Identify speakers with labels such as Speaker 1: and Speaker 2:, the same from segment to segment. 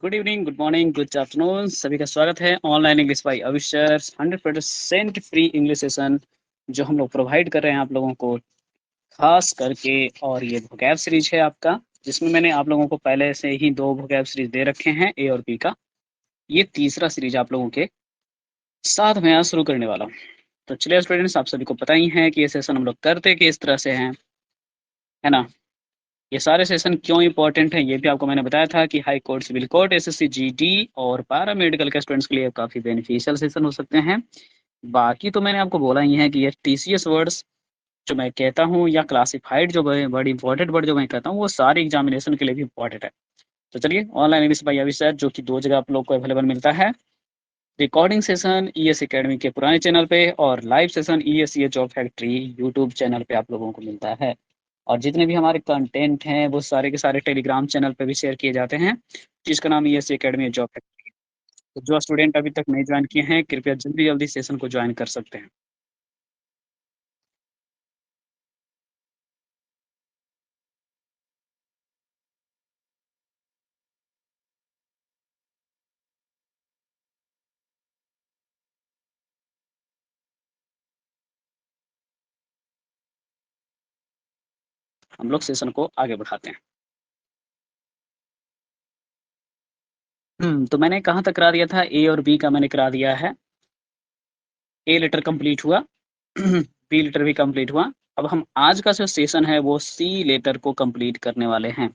Speaker 1: Good evening, good morning, good afternoon. सभी का स्वागत है ऑनलाइन इंग्लिश बाय अविशर 100% फ्री इंग्लिश सेशन जो हम लोग प्रोवाइड कर रहे हैं आप लोगों को खास करके। और ये वोकैब सीरीज है आपका, जिसमें मैंने आप लोगों को पहले से ही 2 वोकैब सीरीज दे रखे हैं, ए और बी का। ये तीसरा सीरीज आप लोगों के साथ में आज शुरू करने वाला हूँ। तो चलिए स्टूडेंट्स, आप सभी को पता ही है कि ये सेशन हम लोग करते किस तरह से हैं, है ना? ये सारे सेशन क्यों इम्पोर्टेंट हैं, ये भी आपको मैंने बताया था कि high court, civil court, SSC, GD और पैरा मेडिकल के स्टूडेंट्स के लिए काफ़ी बेनिफिशियल सेशन हो सकते हैं। बाकी तो मैंने आपको बोला ही है कि ये टीसीएस वर्ड्स जो मैं कहता हूँ या क्लासिफाइड जो वर्ड इंपॉर्टेंट वर्ड जो मैं कहता हूँ, वो सारे एग्जामिनेशन के लिए भी इंपॉर्टेंट है। तो चलिए, ऑनलाइन इंग्लिश बाय अविशर जो कि 2 जगह आप लोग को अवेलेबल मिलता है। रिकॉर्डिंग सेशन ईएस एकेडमी के पुराने चैनल पे और live session ESCA job factory YouTube channel पे आप लोगों को मिलता है। और जितने भी हमारे कंटेंट हैं वो सारे के सारे टेलीग्राम चैनल पे भी शेयर किए जाते हैं, जिसका नाम ईएससी एकेडमी जॉब फैक्ट्री। तो जो स्टूडेंट अभी तक नहीं ज्वाइन किए हैं, कृपया जल्दी जल्दी सेशन को ज्वाइन कर सकते हैं। हम लोग सेशन को आगे बढ़ाते हैं। तो मैंने कहाँ तक करा दिया था? ए और बी का मैंने करा दिया है। ए लेटर कंप्लीट हुआ, बी लेटर भी कंप्लीट हुआ। अब हम आज का जो सेशन है वो सी लेटर को कंप्लीट करने वाले हैं।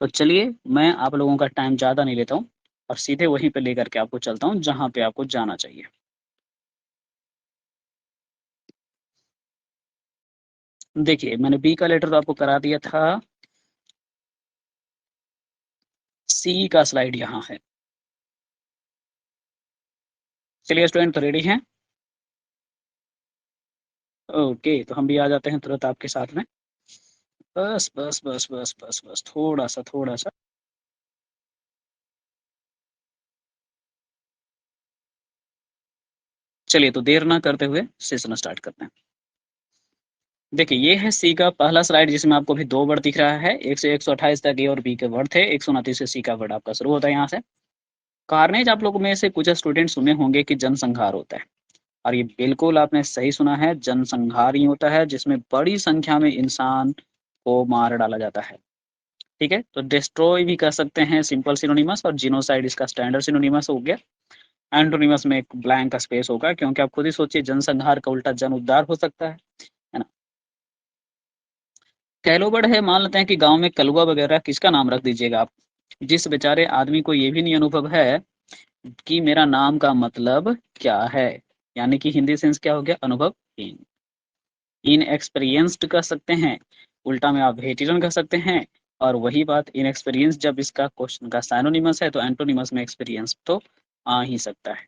Speaker 1: तो चलिए, मैं आप लोगों का टाइम ज़्यादा नहीं लेता हूँ और सीधे वहीं पे लेकर के आपको चलता हूँ जहाँ पे आपको जाना चाहिए। देखिए, मैंने बी का लेटर तो आपको करा दिया था। सी का स्लाइड यहाँ है। चलिए स्टूडेंट, तो रेडी हैं? ओके, तो हम भी आ जाते हैं तुरंत आपके साथ में। बस, बस, बस, बस, बस, बस, थोड़ा-सा, थोड़ा-सा। चलिए, तो देर ना करते हुए सेशन स्टार्ट करते हैं। देखिए, ये है सी का पहला स्लाइड, जिसमें आपको अभी 2 वर्ड दिख रहा है। 1 से 128 तक ए और बी के वर्ड थे। 129 से सी का वर्ड आपका शुरू होता है यहाँ से। कार्नेज आप लोगों में से कुछ स्टूडेंट सुने होंगे कि जनसंहार होता है। और ये बिल्कुल आपने सही सुना है, जनसंहार ही होता है जिसमें बड़ी संख्या में इंसान को मार डाला जाता है। ठीक है? तो डिस्ट्रॉय भी कह सकते हैं सिंपल सिनोनिमस, और जिनोसाइड इसका स्टैंडर्ड सिनोनिमस हो गया। एंटोनिमस में एक ब्लैंक का स्पेस होगा, क्योंकि आप खुद ही सोचिए, जनसंहार का उल्टा जन उद्धार हो सकता है ना? कैलोबर्ड है, मान लेते हैं कि गाँव में कलुआ वगैरह, किसका नाम रख दीजिएगा आप? जिस बेचारे आदमी को ये भी नहीं अनुभव है कि मेरा नाम का मतलब क्या है। यानी कि हिंदी सेंस क्या हो गया? अनुभवहीन। इनएक्सपीरियंस्ड कह सकते हैं, उल्टा में आप वेटेरन कह सकते हैं। और वही बात, इनएक्सपीरियंस जब इसका क्वेश्चन का सिनोनिमस है, तो एंटोनिमस में एक्सपीरियंस तो आ ही सकता है।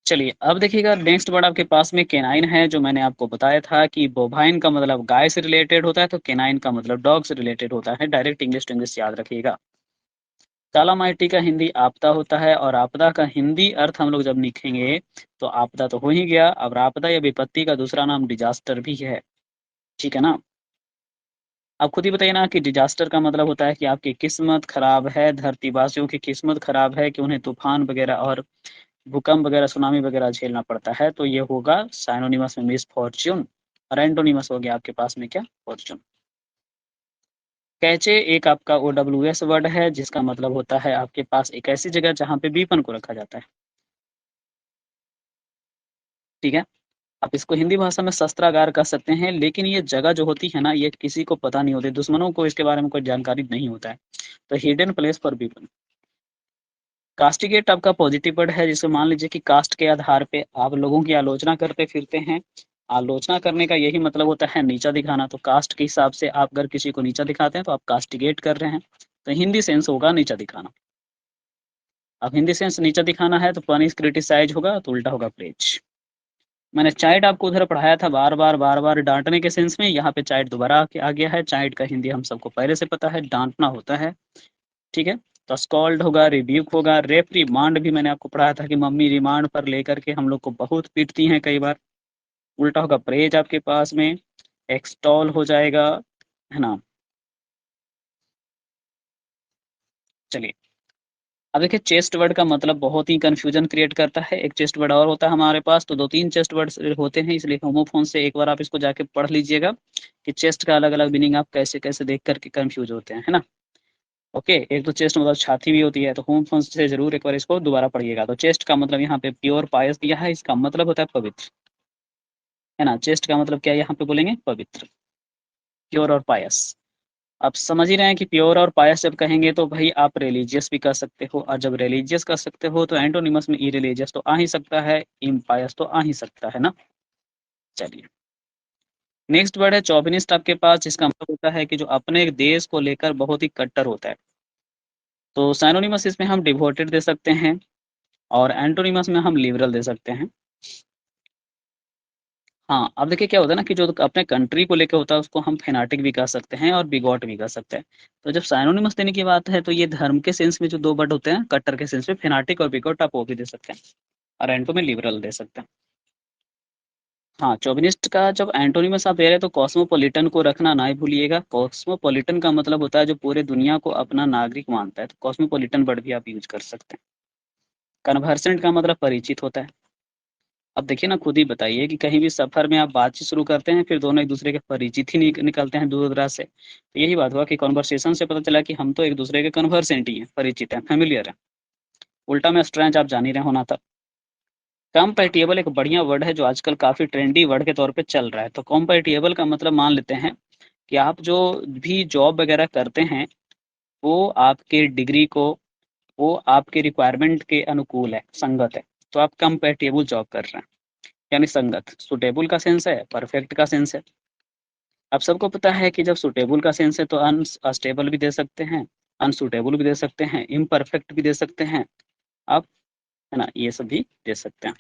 Speaker 1: चलिए, अब देखिएगा, नेक्स्ट वर्ड आपके पास में केनाइन है, जो मैंने आपको बताया था कि बोवाइन का मतलब गाय से रिलेटेड होता है, तो केनाइन का मतलब डॉग से रिलेटेड होता है। डायरेक्ट इंग्लिश टू इंग्लिश याद रखिएगा। कालामाइटी का हिंदी आपदा होता है, और आपदा का हिंदी अर्थ हम लोग जब लिखेंगे, तो आपदा तो हो ही गया, अब आपदा या विपत्ति का दूसरा नाम डिजास्टर भी है। ठीक है ना? आप खुद ही बताइए ना कि डिजास्टर का मतलब होता है कि आपकी किस्मत खराब है, धरतीवासियों की किस्मत खराब है कि उन्हें तूफान वगैरह और भूकंप वगैरह, सुनामी वगैरह झेलना पड़ता है। तो ये होगा साइनोनिमस में मिसफॉर्च्यून, और एंटोनिमस हो गया आपके पास में क्या? फॉर्च्यून। कैचे एक आपका ओडब्ल्यूएस वर्ड है, जिसका मतलब होता है आपके पास एक ऐसी जगह जहाँ पे वीपन को रखा जाता है। ठीक है? आप इसको हिंदी भाषा में शस्त्रागार कह सकते हैं, लेकिन ये जगह जो होती है ना, ये किसी को पता नहीं होती, दुश्मनों को इसके बारे में कोई जानकारी नहीं होता है। तो hidden place for weapon. Castigate आपका पॉजिटिव वर्ड है, जिसे मान लीजिए कि कास्ट के आधार पे आप लोगों की आलोचना करते फिरते हैं। आलोचना करने का यही मतलब होता है नीचा दिखाना। तो कास्ट के हिसाब से आप अगर किसी को नीचा दिखाते हैं, तो आप कास्टिगेट कर रहे हैं। तो हिंदी सेंस होगा नीचा दिखाना। अब हिंदी सेंस नीचा दिखाना है, तो पनिश क्रिटिसाइज होगा, तो उल्टा होगा प्रेज। मैंने चाइल्ड आपको उधर पढ़ाया था, बार-बार डाँटने के सेंस में, यहाँ पे चाइल्ड दोबारा आके आ गया है। चाइल्ड का हिंदी हम सबको पहले से पता है, डाँटना होता है। ठीक है? तो स्कॉल्ड होगा, रिब्यूक होगा, रिमांड भी मैंने आपको पढ़ाया था कि मम्मी रिमांड पर लेकर के हम लोग को बहुत पीटती हैं कई बार। उल्टा होगा प्रेज आपके पास में, एक्सटॉल हो जाएगा, है ना? चलिए, अब देखिए चेस्ट वर्ड का मतलब बहुत ही कंफ्यूजन क्रिएट करता है। एक चेस्ट वर्ड और होता है हमारे पास, तो 2-3 चेस्ट वर्ड्स होते हैं, इसलिए होमोफोन से एक बार आप इसको जाके पढ़ लीजिएगा कि चेस्ट का अलग-अलग मीनिंग आप कैसे-कैसे देख कर के कन्फ्यूज़ होते हैं, है ना? ओके, एक तो चेस्ट मतलब छाती भी होती है, तो होमोफोन से ज़रूर एक बार इसको दोबारा पढ़िएगा। तो चेस्ट का मतलब यहाँ पे प्योर पायस दिया है, इसका मतलब होता है पवित्र, है ना? चेस्ट का मतलब क्या है यहाँ पे बोलेंगे? पवित्र, प्योर और पायस। आप समझ ही रहे हैं कि प्योर और पायस जब कहेंगे तो भई आप रिलीजियस भी कह सकते हो, और जब रिलीजियस कह सकते हो तो एंटोनिमस में इरिलीजियस तो आ ही सकता है, इम्पायस तो आ ही सकता है ना? चलिए, नेक्स्ट वर्ड है चौविनिस्ट आपके पास, जिसका मतलब होता है कि जो अपने देश को लेकर बहुत ही कट्टर होता है। तो सिनोनिमस इसमें हम डिवोटेड दे सकते हैं, और एंटोनिमस में हम लिबरल दे सकते हैं। हाँ, अब देखिए क्या होता है ना कि जो अपने कंट्री को लेके होता है उसको हम फ़ैनाटिक भी कह सकते हैं और बिगॉट भी कह सकते हैं। तो जब सिनोनिमस देने की बात है तो ये धर्म के सेंस में जो 2 वर्ड होते हैं, कट्टर के सेंस में फ़ैनाटिक और बिगॉट आप वो भी दे सकते हैं, और एंटो में लिबरल दे सकते हैं। हाँ, चौविनिस्ट का जब एंटोनिमस आप दे रहे हैं तो कॉस्मोपॉलिटन को रखना ना ही भूलिएगा। कॉस्मोपॉलिटन का मतलब होता है जो पूरे दुनिया को अपना नागरिक मानता है, तो कॉस्मोपॉलिटन वर्ड भी आप यूज़ कर सकते हैं। कन्वर्सेंट का मतलब परिचित होता है। अब देखिए ना, खुद ही बताइए कि कहीं भी सफ़र में आप बातचीत शुरू करते हैं, फिर दोनों एक-दूसरे के परिचित ही निकलते हैं दूर-दराज से। तो यही बात हुआ कि कन्वर्सेशन से पता चला कि हम तो एक-दूसरे के कन्वर्सेंट ही हैं, परिचित हैं, फ़ैमिलियर हैं। उल्टा में स्ट्रेंज आप जान ही रहे हो ना तब। कम्पैटिबल एक बढ़िया वर्ड है जो आजकल काफ़ी ट्रेंडी वर्ड के तौर पे चल रहा है। तो कम्पैटिबल का मतलब मान लेते हैं कि आप जो भी जॉब वग़ैरह करते हैं, वो आपके डिग्री को, वो आपके रिक्वायरमेंट के अनुकूल है, संगत है। तो आप कम्पैटिबल जॉब कर रहे हैं, यानी संगत। सूटेबल का सेंस है, परफेक्ट का सेंस है। अब सबको पता है कि जब सूटेबल का सेंस है तो अनस्टेबल भी दे सकते हैं, अनसूटेबल भी दे सकते हैं, इम्परफेक्ट भी दे सकते हैं आप, है ना? ये सब भी दे सकते हैं।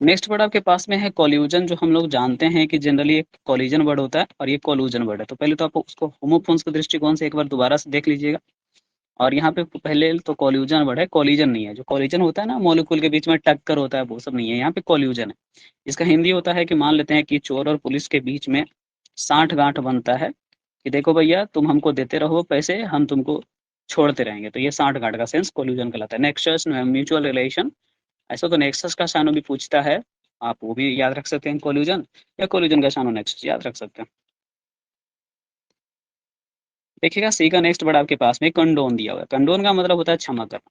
Speaker 1: नेक्स्ट वर्ड आपके पास में है कोल्यूजन, जो हम लोग जानते हैं कि जनरली एक कोलिजन वर्ड होता है और ये कोल्यूजन वर्ड है। तो पहले तो आप उसको होमोफोन्स के दृष्टिकोण से एक बार दोबारा से देख लीजिएगा। और यहाँ पे पहले तो कोल्यूजन वर्ड है, कोलिजन नहीं है। जो कोलिजन होता है ना, मॉलिक्यूल के बीच में टक्कर होता है, वो सब नहीं है, यहाँ पे कोल्यूजन है। इसका हिंदी होता है कि मान लेते हैं कि चोर और पुलिस के बीच में साठ-गांठ बनता है कि देखो भैया तुम हमको देते रहो पैसे, हम तुमको छोड़ते रहेंगे। तो ये साठ-गांठ का सेंस कोल्यूजन कहलाता है। नेक्सस म्यूचुअल रिलेशन, ऐसा तो नेक्सस का सानो भी पूछता है, आप वो भी याद रख सकते हैं कोल्यूजन, या कोल्यूजन का सानो नेक्सस याद रख सकते हैं। देखिएगा सी का नेक्स्ट वर्ड आपके पास में कंडोन दिया हुआ है। कंडोन का मतलब होता है क्षमा करना।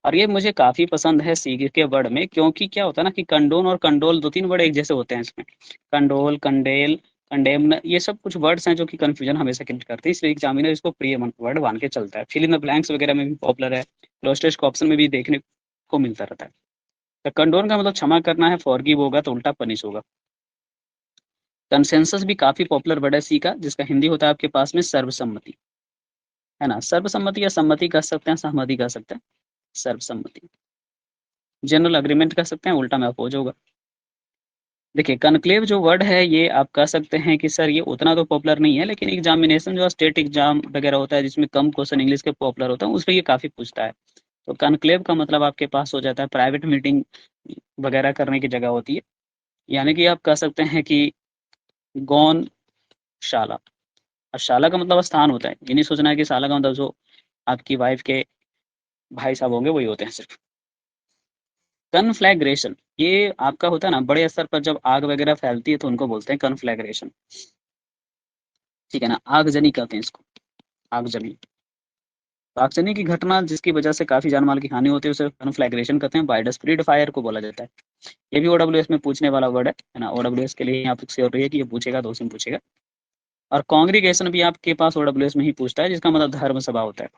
Speaker 1: और ये मुझे काफ़ी पसंद है सी के वर्ड में, क्योंकि क्या होता है ना कि कंडोन और कंडोल 2-3 वर्ड एक जैसे होते हैं इसमें। कंडोल, कंडेल, कंडेम्न, ये सब कुछ वर्ड्स हैं जो कि कन्फ्यूजन हमेशा क्रिएट करते हैं, इसलिए एग्जामिनर इसको प्रिय वर्ड मान के चलता है। फिल इन द ब्लैंक्स वगैरह में भी पॉपुलर है, क्लोज के ऑप्शन में भी देखने को मिलता रहता है। तो कंडोन का मतलब क्षमा करना है, फॉरगिव होगा तो उल्टा पनिश होगा। कंसेंसस भी काफ़ी पॉपुलर वर्ड है सी का, जिसका हिंदी होता है आपके पास में सर्वसम्मति, है ना? सर्वसम्मति या सम्मति कह सकते हैं, सहमति कह सकते हैं, सर्वसम्मति। जनरल एग्रीमेंट कह सकते हैं, उल्टा में अपोज़ होगा। देखिए, कॉन्क्लेव जो वर्ड है ये आप कह सकते हैं कि सर ये उतना तो पॉपुलर नहीं है, लेकिन एग्ज़ामिनेशन जो स्टेट एग्ज़ाम वगैरह होता है जिसमें कम क्वेश्चन इंग्लिश के पॉपुलर होता है, उसमें ये काफ़ी पूछता है। तो कॉन्क्लेव का मतलब आपके पास हो जाता है प्राइवेट मीटिंग वगैरह करने की जगह होती है। यानी कि आप कह सकते हैं कि गौनशाला। और शाला का मतलब स्थान होता है। ये नहीं सोचना है कि शाला का मतलब जो आपकी वाइफ़ के भाई साहब होंगे वही होते हैं सिर्फ़। कन्फ्लैग्रेशन, ये आपका होता है ना बड़े स्तर पर जब आग वगैरह फैलती है तो उनको बोलते हैं कन्फ्लैग्रेशन, ठीक है ना? आगजनी कहते हैं इसको, आगजनी। तो आगजनी की घटना जिसकी वजह से काफ़ी जान-माल की हानि होती है उसे कन्फ्लैग्रेशन कहते हैं, बाय द स्प्लिट फायर को बोला जाता है। ये भी ओडब्ल्यूएस में पूछने वाला वर्ड है ना? ओडब्ल्यूएस के लिए आप श्योर रहिए कि ये पूछेगा तो उसमें पूछेगा। और कांग्रीगेशन भी आपके पास ओडब्ल्यूएस में ही पूछता है, जिसका मतलब धर्म सभा होता है।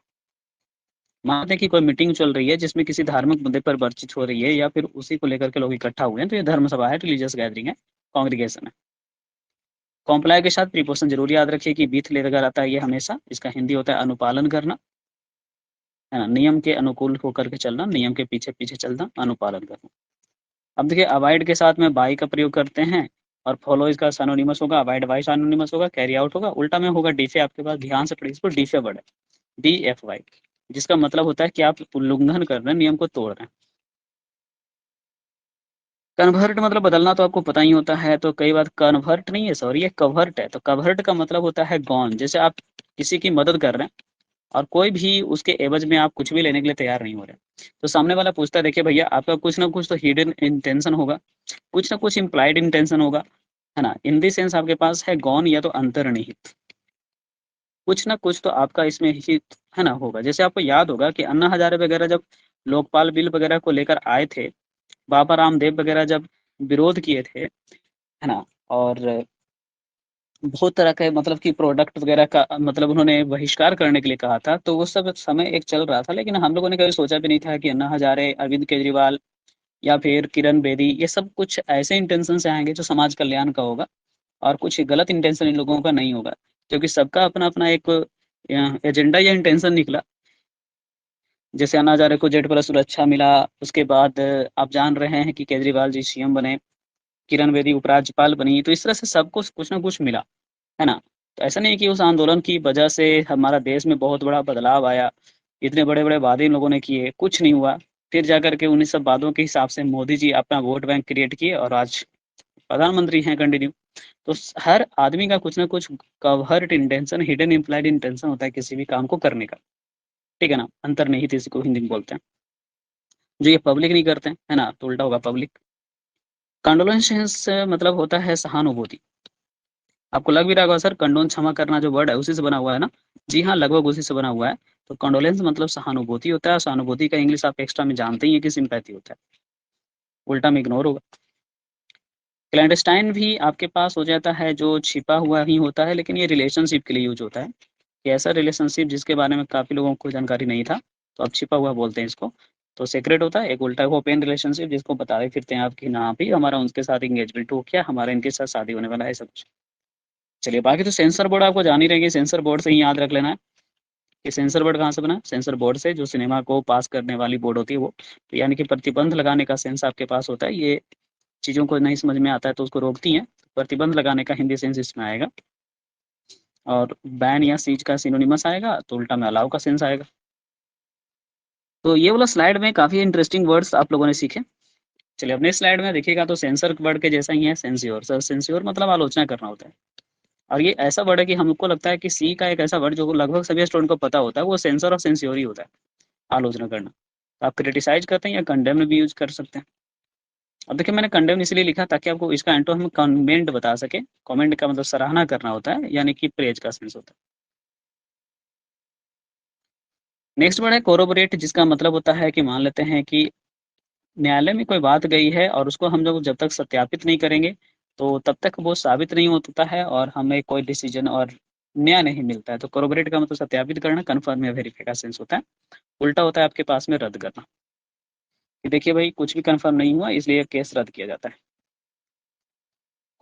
Speaker 1: मानते हैं कि कोई मीटिंग चल रही है जिसमें किसी धार्मिक मुद्दे पर बातचीत हो रही है या फिर उसी को लेकर के लोग इकट्ठा हुए हैं, तो ये धर्म सभा है, रिलीजियस गैदरिंग है, कांग्रीगेशन है। कॉम्प्लाई के साथ प्रीपोज़िशन ज़रूर याद रखिए कि विथ लेकर आता है ये हमेशा। इसका हिंदी होता है अनुपालन करना, है ना? नियम के अनुकूल होकर के चलना, नियम के पीछे-पीछे चलना, अनुपालन करना। अब देखिए अवॉइड के साथ में बाय का प्रयोग करते हैं, और फॉलो इसका सिनोनिमस होगा, अवॉइड बाय सिनोनिमस होगा, कैरी आउट होगा, उल्टा में होगा डीफे आपके पास, ध्यान से पढ़िए इसको, डीफे वर्ड है, डीएफवाई, जिसका मतलब होता है कि आप उल्लंघन कर रहे हैं, नियम को तोड़ रहे हैं। कन्वर्ट मतलब बदलना तो आपको पता ही होता है, तो कई बार कन्वर्ट नहीं है, सॉरी ये कवर्ट है। तो कवर्ट का मतलब होता है गॉन। जैसे आप किसी की मदद कर रहे हैं, और कोई भी उसके एवज में आप कुछ भी लेने के लिए तैयार नहीं हो रहे। तो सामने वाला पूछता है, देखिए भैया आपका कुछ ना कुछ तो हिडन इंटेंशन होगा, कुछ ना कुछ इम्प्लाइड इंटेंशन होगा, है ना? इन द सेंस आपके पास है गॉन या तो अंतर्निहित। कुछ ना कुछ तो आपका इसमें ही, है ना, होगा। जैसे आपको याद होगा कि अन्ना हज़ारे वगैरह जब लोकपाल बिल वगैरह को लेकर आए थे, बाबा रामदेव वगैरह जब विरोध किए थे, है ना? और बहुत तरह के मतलब कि प्रोडक्ट वगैरह का मतलब उन्होंने बहिष्कार करने के लिए कहा था, तो वो सब समय एक चल रहा था, लेकिन हम लोगों ने कभी सोचा भी नहीं था कि अन्ना हज़ारे, अरविंद केजरीवाल या फिर किरण बेदी, ये सब कुछ ऐसे इंटेंशन से आएँगे जो समाज कल्याण का होगा और कुछ गलत इंटेंशन इन लोगों का नहीं होगा। क्योंकि सबका अपना-अपना एक एजेंडा या इंटेंशन निकला। जैसे अन्ना हज़ारे को जेड प्लस सुरक्षा मिला, उसके बाद आप जान रहे हैं कि केजरीवाल जी सीएम बने, किरण बेदी उपराज्यपाल बनी, तो इस तरह से सबको कुछ ना कुछ मिला। है ना? तो ऐसा नहीं है कि उस आंदोलन की वजह से हमारा देश में बहुत बड़ा बदलाव आया, इतने बड़े-बड़े वादे इन लोगों ने किए, कुछ नहीं हुआ। फिर जाकर के उन्हीं सब वादों के हिसाब से मोदी जी अपना वोट बैंक क्रिएट किए और आज प्रधानमंत्री हैं कंटिन्यू। तो हर आदमी का कुछ ना कुछ covert intention, hidden implied intention होता है किसी भी काम को करने का, ठीक है ना? अंतर्निहित इसी को हिंदी में बोलते हैं। जो ये पब्लिक नहीं करते हैं, है ना? तो उल्टा होगा पब्लिक। कंडोलेंस मतलब होता है सहानुभूति। आपको लग भी रहा होगा सर कंडोन क्षमा करना जो वर्ड है उसी से बना हुआ है ना? जी हाँ, लगभग उसी से बना हुआ है। तो कंडोलेंस मतलब सहानुभूति होता है और सहानुभूति का इंग्लिश आप एक्स्ट्रा में जानते ही हैं कि सिम्पैथी होता है। उल्टा में इग्नोर होगा। क्लैंडस्टाइन भी आपके पास हो जाता है जो छिपा हुआ ही होता है, लेकिन ये रिलेशनशिप के लिए यूज़ होता है। कि ऐसा रिलेशनशिप जिसके बारे में काफ़ी लोगों को जानकारी नहीं था, तो अब छिपा हुआ बोलते हैं इसको। तो सीक्रेट होता है, एक उल्टा ओपन रिलेशनशिप जिसको बताते फिरते हैं आप कि ना भी हमारा उनके साथ एंगेजमेंट हो गया, हमारा इनके साथ शादी होने वाला है, ऐसा कुछ। चलिए बाकी तो सेंसर बोर्ड आपको जान ही रहेंगे, सेंसर बोर्ड से ही याद रख लेना है कि सेंसर बोर्ड कहाँ से बना है? सेंसर बोर्ड से, जो सिनेमा को पास करने वाली बोर्ड होती है वो। तो यानी कि प्रतिबंध लगाने का सेंस आपके पास होता है, ये चीज़ों को नहीं समझ में आता है तो उसको रोकती हैं। प्रतिबंध लगाने का हिंदी सेंस इसमें आएगा और बैन या सीज का सिनोनिमस आएगा तो उल्टा में अलाउ का सेंस आएगा। तो ये वाला स्लाइड में काफ़ी इंटरेस्टिंग वर्ड्स आप लोगों ने सीखे। चलिए अपने स्लाइड में देखिएगा तो सेंसर वर्ड के जैसा ही है सेंस्योर। सर सेंस्योर मतलब आलोचना करना होता है। और ये ऐसा वर्ड है कि हमको लगता है कि सी का एक ऐसा वर्ड जो लगभग सभी स्टूडेंट को पता होता है, वो सेंसर और सेंस्योर ही होता है, आलोचना करना। तो आप क्रिटिसाइज़ करते हैं या कंडेम में भी यूज़ कर सकते हैं। अब देखिए मैंने कंडेम इसलिए लिखा ताकि आपको इसका एंटोनिम कमेंट बता सकें। कमेंट का मतलब सराहना करना होता है, यानी कि प्रेज़ का सेंस होता है। नेक्स्ट वर्ड है कोररोबोरेट, जिसका मतलब होता है कि मान लेते हैं कि न्यायालय में कोई बात गई है और उसको हम लोग जब तक सत्यापित नहीं करेंगे, तो तब तक वो साबित नहीं होता है और हमें कोई डिसीजन और न्याय नहीं मिलता है। तो कोररोबोरेट का मतलब सत्यापित करना, कन्फर्म या वेरीफाई का सेंस होता है। उल्टा होता है आपके पास में रद्द करना, कि देखिए भाई कुछ भी कन्फर्म नहीं हुआ इसलिए केस रद्द किया जाता है।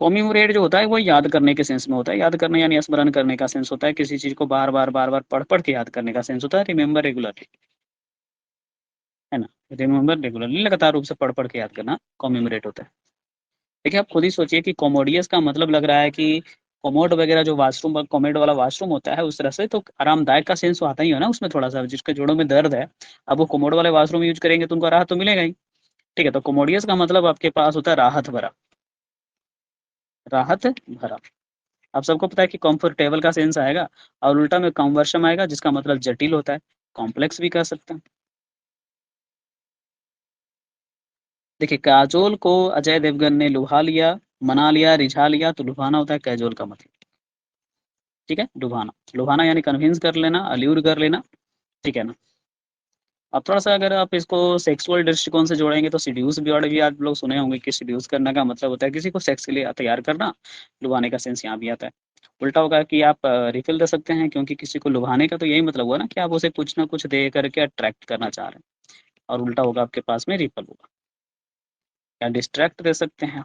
Speaker 1: कोमेमोरेट जो होता है वो याद करने के सेंस में होता है। याद करना यानी स्मरण करने का सेंस होता है। किसी चीज़ को बार-बार, बार-बार पढ़-पढ़ के याद करने का सेंस होता है। रिमेंबर रेगुलरली, है ना? रिमेंबर रेगुलरली, लगातार रूप से पढ़-पढ़ के याद करना कोमेमोरेट होता है। देखिए, आप खुद ही सोचिए कि कोमोडियस का मतलब लग रहा है कि कोमोड वगैरह जो वॉशरूम कोमेड वाला वॉशरूम होता है उस तरह से, तो आरामदायक का सेंस तो आता ही है ना उसमें थोड़ा-सा, जिसके जोड़ों में दर्द है, अब वो कोमोड वाले वॉशरूम यूज़ करेंगे तो उनको राहत तो मिलेगा ही। ठीक है, तो कोमोडियस का मतलब आपके पास होता है राहत भरा, राहत भरा। आप सबको पता है कि कंफर्टेबल का सेंस आएगा और उल्टा में कम्बरसम आएगा जिसका मतलब जटिल होता है, कॉम्प्लेक्स भी कह सकते हैं। देखिए, काजोल को अजय देवगन ने लुभा लिया, मना लिया, रिझा लिया, तो लुभाना होता है कैज़ोल का मतलब। ठीक है? लुभाना। लुभाना यानी कन्विंस कर लेना, अल्यूर कर लेना, ठीक है ना? अब थोड़ा-सा अगर आप इसको सेक्सुअल दृष्टिकोण से जोड़ेंगे तो सेड्यूस वर्ड भी आप लोग सुने होंगे कि सेड्यूस करने का मतलब होता है किसी को सेक्स के लिए तैयार करना, लुभाने का सेंस यहाँ भी आता है। उल्टा होगा कि आप रिफ़िल दे सकते हैं, क्योंकि किसी को लुभाने का तो यही मतलब हुआ ना कि आप उसे कुछ ना कुछ दे करके अट्रैक्ट करना चाह रहे हैं, और उल्टा होगा आपके पास में रिपल होगा, या डिस्ट्रैक्ट दे सकते हैं।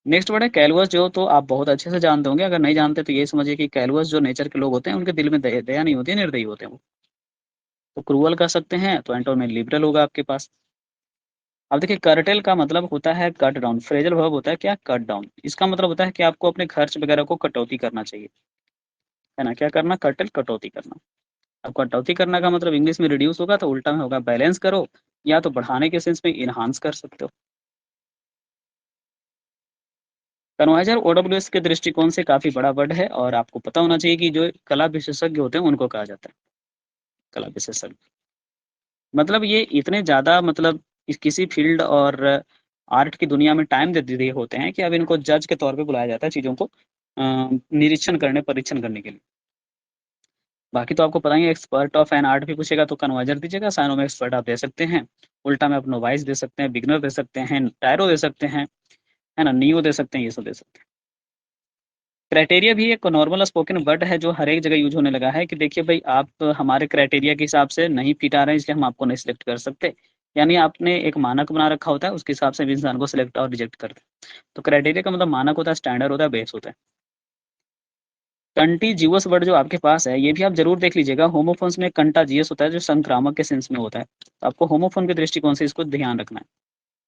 Speaker 1: नेक्स्ट वर्ड है कैलवस, जो तो आप बहुत अच्छे से जानते होंगे, अगर नहीं जानते तो ये समझिए कि कैलवस जो नेचर के लोग होते हैं उनके दिल में दया नहीं होती है, निर्दयी होते हैं वो। तो क्रूअल कह सकते हैं, तो एंटोनिम लिबरल होगा आपके पास। अब देखिए कर्टेल का मतलब होता है कट डाउन, फ्रेजल वर्ब होता है क्या? Cut down. इसका मतलब होता है कि आपको अपने खर्च वगैरह को कटौती करना चाहिए, है ना? क्या करना? कर्टेल, कटौती करना। अब कटौती करना का मतलब इंग्लिश में रिड्यूस होगा तो उल्टा में होगा बैलेंस करो, या तो बढ़ाने के सेंस में इन्हांस कर सकते हो। कन्वर्जर ओडब्ल्यूएस के दृष्टिकोण से काफ़ी बड़ा वर्ड है और आपको पता होना चाहिए कि जो कला विशेषज्ञ होते हैं उनको कहा जाता है, कला विशेषज्ञ। मतलब ये इतने ज़्यादा मतलब इस किसी फ़ील्ड और आर्ट की दुनिया में टाइम दे दिए होते हैं कि अब इनको जज के तौर पे बुलाया जाता है चीज़ों को निरीक्षण करने, परीक्षण करने के लिए। बाकी तो आपको पता ही है एक्सपर्ट ऑफ एन आर्ट भी पूछेगा तो कन्वर्जन दीजिएगा, साइनो में एक्सपर्ट आप दे सकते हैं। उल्टा में आप नोवाइस दे सकते हैं, बिगिनर दे सकते हैं, टायरो दे सकते हैं, है ना? नियो दे सकते हैं, ये सब दे सकते हैं। क्राइटेरिया भी एक नॉर्मल स्पोकन वर्ड है जो हर एक जगह यूज़ होने लगा है कि देखिए भई आप हमारे क्राइटेरिया के हिसाब से नहीं फिट आ रहे हैं इसलिए हम आपको नहीं सिलेक्ट कर सकते। यानी आपने एक मानक बना रखा होता है उसके हिसाब से भी इंसान को सिलेक्ट और रिजेक्ट करते हैं। तो क्राइटेरिया का मतलब मानक होता है, स्टैंडर्ड होता है, बेस होता है। कंटीजिवस वर्ड जो आपके पास है, ये भी आप ज़रूर देख लीजिएगा। होमोफ़ोन्स में कंटाजियस होता है जो संक्रामक के सेंस में होता है। तो आपको होमोफ़ोन के दृष्टिकोण से इसको ध्यान रखना है।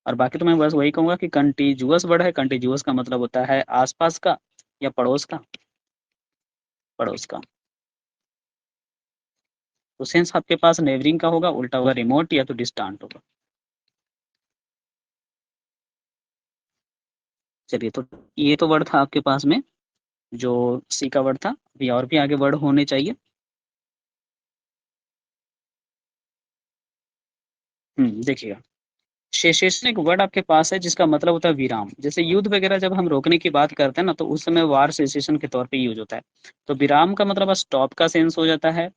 Speaker 1: और बाकी तो मैं बस वही कहूँगा कि कंटीजुअस वर्ड है, कंटीजुअस का मतलब होता है आस-पास का या पड़ोस का, पड़ोस का। तो सेंस आपके पास नेबरिंग का होगा, उल्टा होगा रिमोट या तो डिस्टेंट होगा। चलिए तो ये तो वर्ड था आपके पास में जो सी का वर्ड था। अभी और भी आगे वर्ड होने चाहिए। देखिएगा सेसेशन एक वर्ड आपके पास है जिसका मतलब होता है विराम। जैसे युद्ध वगैरह जब हम रोकने की बात करते हैं ना तो उस समय वार सेसेशन के तौर पे यूज़ होता है। तो विराम का मतलब स्टॉप का सेंस हो जाता है,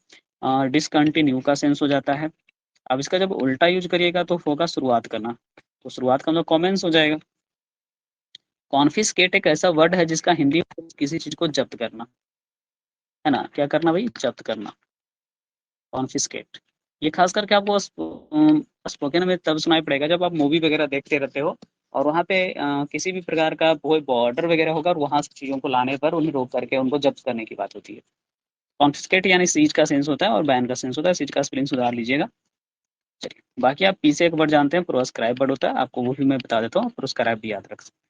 Speaker 1: डिसकंटिन्यू का सेंस हो जाता है। अब इसका जब उल्टा यूज़ करिएगा तो होगा शुरुआत करना। तो शुरुआत का मतलब कमेंस हो जाएगा। कॉन्फिस्केट एक ऐसा वर्ड है जिसका हिंदी में किसी चीज़ को जब्त करना, है ना? क्या करना भई? जब्त करना, कॉन्फिस्केट। ये ख़ास करके आपको स्पोकन में तब सुनाई पड़ेगा जब आप मूवी वग़ैरह देखते रहते हो और वहाँ पे किसी भी प्रकार का कोई बॉर्डर वग़ैरह होगा और वहाँ से चीज़ों को लाने पर उन्हें रोक करके उनको जब्त करने की बात होती है। कॉन्फिस्केट यानी सीज़ का सेंस होता है और बैन का सेंस होता है। सीज़ का स्पेलिंग सुधार लीजिएगा। चलिए, बाकी आप पी से एक वर्ड जानते हैं, प्रोस्क्राइब वर्ड होता है। आपको वो भी मैं बता देता हूँ, प्रोस्क्राइब भी याद रख सकते हैं।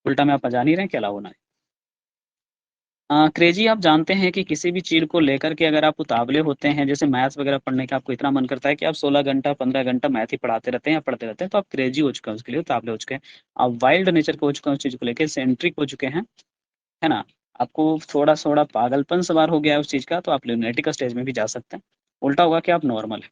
Speaker 1: उल्टा में आप जान ही रहे हैं क्या अलाउ होना है। क्रेज़ी आप जानते हैं कि किसी भी चीज़ को लेकर के अगर आप उतावले होते हैं, जैसे मैथ्स वग़ैरह पढ़ने का आपको इतना मन करता है कि आप 16 घंटा, 15 घंटा मैथ ही पढ़ाते रहते हैं या पढ़ते रहते हैं, तो आप क्रेज़ी हो चुके हैं उसके लिए, उतावले हो चुके हैं। आप वाइल्ड नेचर के हो चुके हैं उस चीज़ को लेके, सेंट्रिक हो चुके हैं, है ना? आपको थोड़ा-थोड़ा पागलपन सवार हो गया है उस चीज़ का, तो आप लुनेटिक स्टेज में भी जा सकते हैं। उल्टा होगा कि आप नॉर्मल हैं।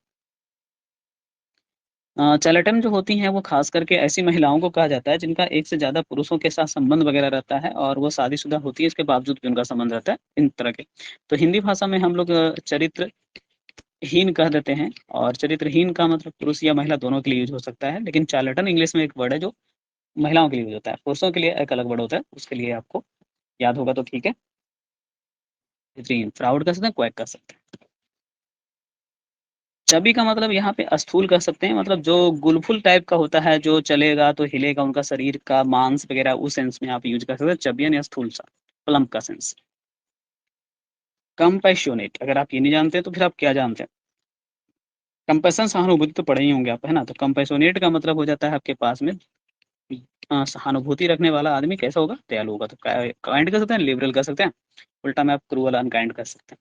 Speaker 1: चैलेटन जो होती हैं वो ख़ास करके ऐसी महिलाओं को कहा जाता है जिनका एक से ज़्यादा पुरुषों के साथ संबंध वग़ैरह रहता है और वो शादीशुदा होती है, इसके बावजूद भी उनका संबंध रहता है, इन तरह के। तो हिंदी भाषा में हम लोग चरित्रहीन कह देते हैं और चरित्रहीन का मतलब पुरुष या महिला दोनों के लिए यूज़ हो सकता है, लेकिन चार्लटन इंग्लिश में एक वर्ड है जो महिलाओं के लिए यूज़ होता है। पुरुषों के लिए एक अलग वर्ड होता है, उसके लिए आपको याद होगा तो ठीक है। चरित्रहीन, प्राउड कह सकते हैं, क्वैक कह सकते हैं। चबी का मतलब यहाँ पे स्थूल कह सकते हैं, मतलब जो गुलफुल टाइप का होता है, जो चलेगा तो हिलेगा, उनका शरीर का मांस वगैरह उस सेंस में आप यूज़ कर सकते हैं, चबियन या स्थूल सा, प्लम्प का सेंस। कंपैशनेट अगर आप ये नहीं जानते तो फिर आप क्या जानते हैं? कंपैशन सहानुभूति तो पढ़े ही होंगे आप, है ना? तो कंपैशनेट का मतलब हो जाता है आपके पास में सहानुभूति रखने वाला आदमी कैसा होगा? दयालु होगा। तो काइंड कर सकते हैं, लिबरल कर सकते हैं, उल्टा में आप क्रूअल, अनकाइंड कर सकते हैं।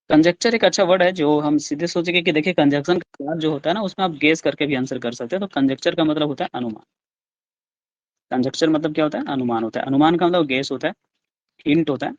Speaker 1: कंजेक्चर एक अच्छा वर्ड है जो हम सीधे सोचेंगे कि देखिए कंजंक्शन का क्लॉज जो होता है ना उसमें आप गेस करके भी आंसर कर सकते हैं। तो कंजेक्चर का मतलब होता है अनुमान। कंजेक्चर मतलब क्या होता है? अनुमान होता है। अनुमान का मतलब गेस होता है, हिंट होता है,